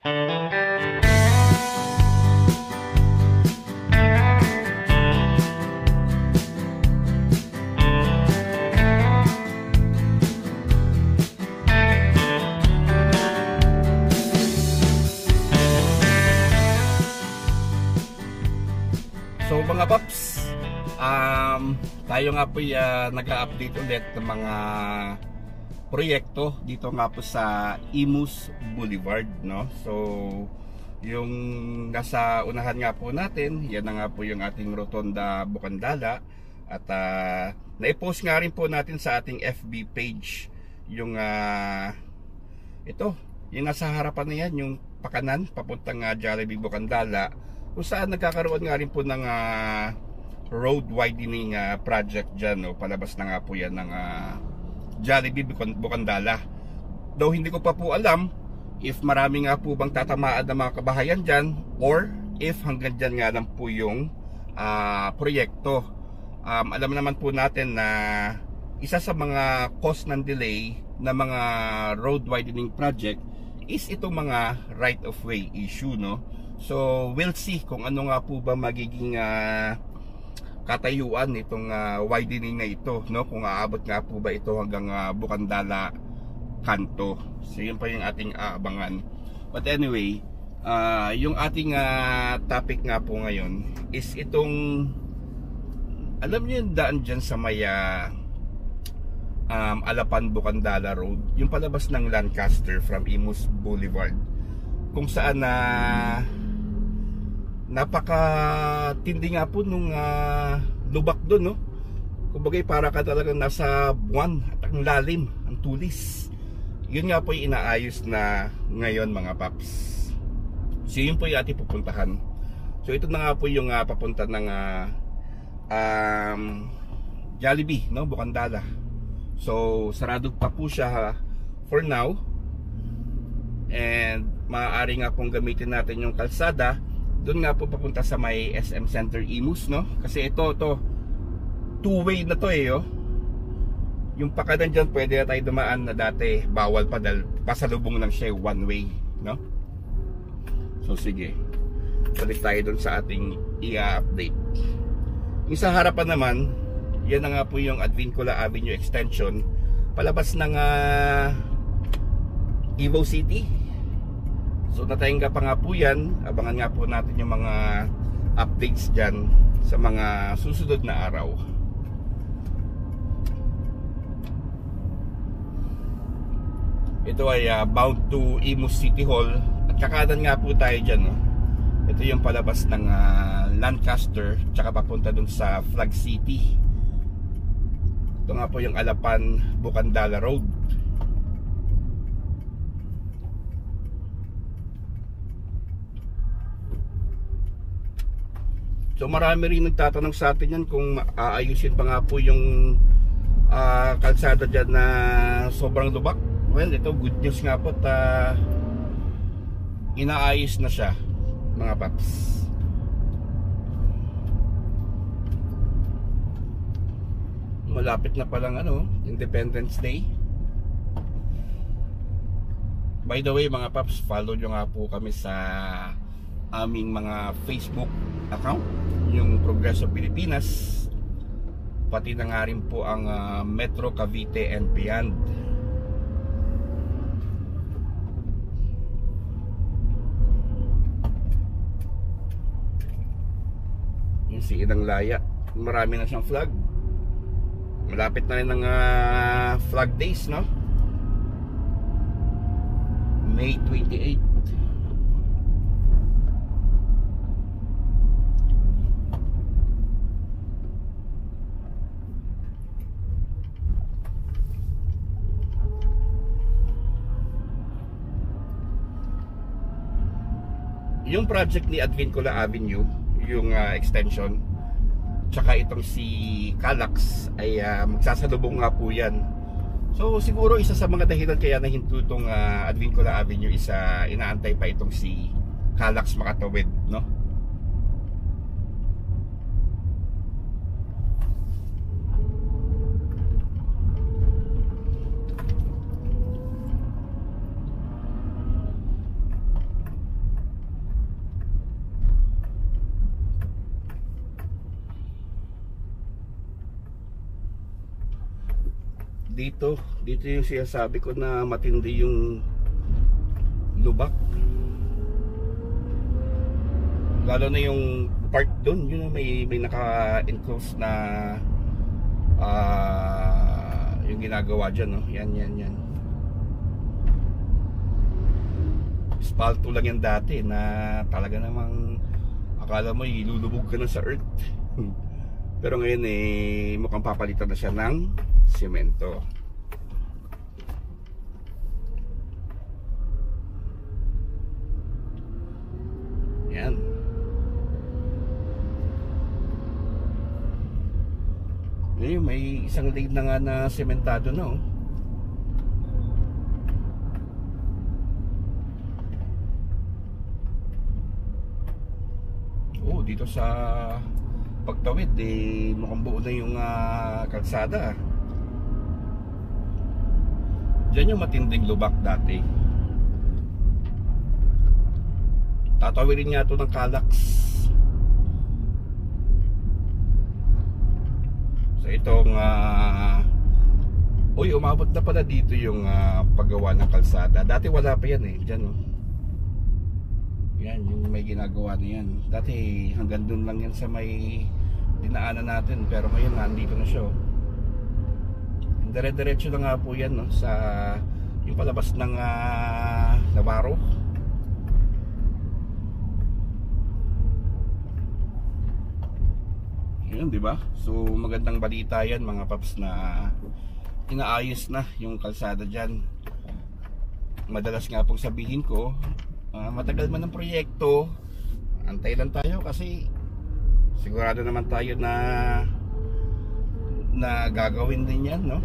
So mga paps, tayo nga po nag-update ulit ng mga proyekto dito nga po sa Imus Boulevard, no? So yung nasa unahan nga po natin, yan na nga po yung ating Rotonda Bukandala. At na-post nga rin po natin sa ating FB page yung ito, yung nasa harapan na yan, yung pakanan papuntang Jollibee Bukandala, kung saan nagkakaroon nga rin po ng road widening project dyan, no? Palabas na nga po yan ng Jollibee Bukandala. Though hindi ko pa po alam if marami nga po bang tatamaan ng mga kabahayan dyan, or if hanggang dyan nga lang po yung proyekto. Alam naman po natin na isa sa mga cause ng delay na mga road widening project is itong mga right of way issue, no? So we'll see kung ano nga po ba magiging katayuan nitong widening na ito, no? Kung aabot nga po ba ito hanggang Bukandala kanto. So yun pa yung ating aabangan. But anyway, yung ating topic nga po ngayon is itong, alam niyo yung daan dyan sa may Alapan Bukandala Road, yung palabas ng Lancaster from Imus Boulevard, kung saan napakatindi nga po nung lubak doon, no? Kumbaga para ka talagang nasa buwan at ang lalim, ang tulis. Yun nga po yung inaayos na ngayon mga paps. So yun po yung ating pupuntahan. So ito na nga po yung papunta ng Jollibee, no? Bukandala. So sarado pa po siya for now. And maaari nga pong gamitin natin yung kalsada doon nga po papunta sa may SM Center Imus, no? Kasi ito two-way na to oh. Yung pakanan dyan pwede na tayo dumaan na dati bawal pa dahil pasalubong lang siya one way, no? So sige, balik tayo doon sa ating i-update. Yung sa harapan naman, yan na nga po yung Advincula Avenue Extension, palabas ng Evo City. So natayangga pa nga po yan. Abangan nga po natin yung mga updates dyan sa mga susunod na araw. Ito ay bound to Imus City Hall. At kakanan nga po tayo dyan, no? Ito yung palabas ng Lancaster, tsaka papunta dun sa Flag City. Ito nga po yung Alapan Bukandala Road. So marami rin nagtatanong sa atin yan kung aayusin pa nga po yung kalsada dyan na sobrang lubak. Well, ito good news nga po at inaayos na siya mga paps. Malapit na palang Independence Day. By the way mga paps, follow nyo nga po kami sa aming mga Facebook account, yung Progreso Pilipinas, pati na nga rin po ang Metro Cavite and Beyond. Yung si Inang Laya, marami na siyang flag. Malapit na rin ng flag days, no? May 28. Yung project ni Advincula Avenue, yung extension, tsaka itong si Calax ay magsasalubong nga po yan. So siguro isa sa mga dahilan kaya nahinto itong Advincula Avenue is inaantay pa itong si Calax makatawid, no? dito yung sinasabi ko na matindi yung lubak, lalo na yung part doon, yun may naka-enclose na yung ginagawa dyan, no? Yan espalto lang yan dati na talaga namang akala mo ilulubog ka na sa earth. Pero ngayon mukhang papalitan na siya ng semento. Yan. Ngayon may isang lane na nga na sementado na, oh. Dito sa pagtawid mukhang buo na yung kalsada. Diyan yung matinding lubak dati. Tatawirin nga ito ng Calax. So itong umabot na pala dito yung paggawa ng kalsada. Dati wala pa yan dyan, oh. Yan, yung may ginagawa na yan. Dati hanggang dun lang yan sa may dinaanan natin. Pero ngayon nandito na siya, oh. Dire-diretso na nga po yan, no? Sa yung palabas ng Navarro. Yan, di ba? So magandang balita yan, mga paps, na inaayos na yung kalsada dyan. Madalas nga pong sabihin ko, matagal man ang proyekto, antay lang tayo kasi sigurado naman tayo na gagawin din yan, no?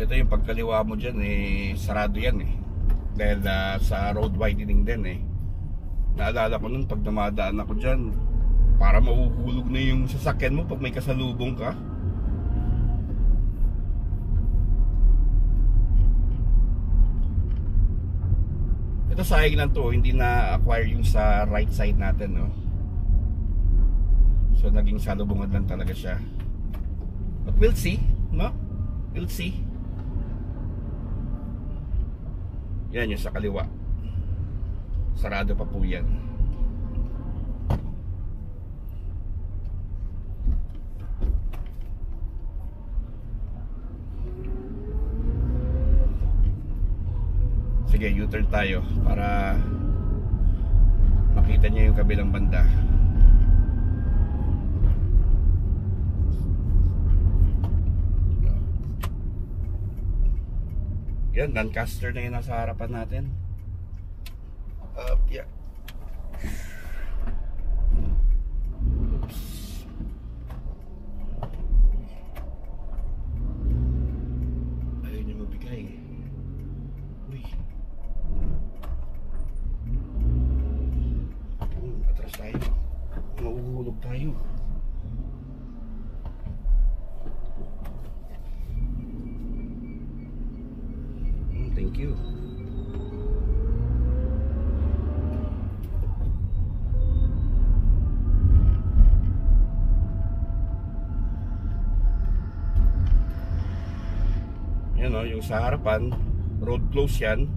Ito yung pagkaliwa mo dyan, sarado yan, dahil sa road widening din. Naalala ko nun pag dumadaan ako dyan, para mahuhulog na yung sasakyan mo pag may kasalubong ka. Ito sayang lang to, hindi na acquire yung sa right side natin, no? So naging salubungan lang talaga siya. But we'll see, no? We'll see. Yan yung sa kaliwa. Sarado pa po yan. Sige, U-turn tayo para makita niyo yung kabilang banda. Yan, Lancaster na yun nasa harapan natin. Yeah. Oops. Ayaw niyo mabigay. Uy. Atras tayo. Mauhulog tayo. Thank you. Yan, oh, yung sa harapan, road close yan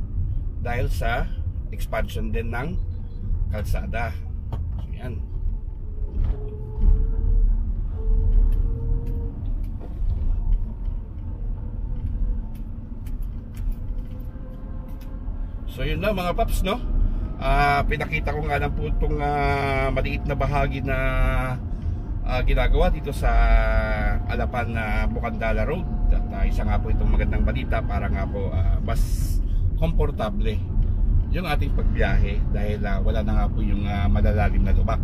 dahil sa expansion din ng kalsada. So, yan. So yun na mga paps, no? Pinakita ko nga lang po itong maliit na bahagi na ginagawa dito sa Alapan na Bukandala Road. At isa nga po itong magandang balita para nga po mas komportable yung ating pagbiyahe dahil wala na nga po yung malalalim na lubak.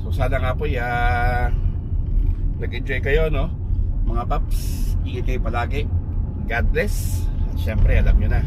So sana nga po nag-enjoy kayo, no? Mga paps, ingat kayo palagi. God bless. Siyempre, alam nyo na.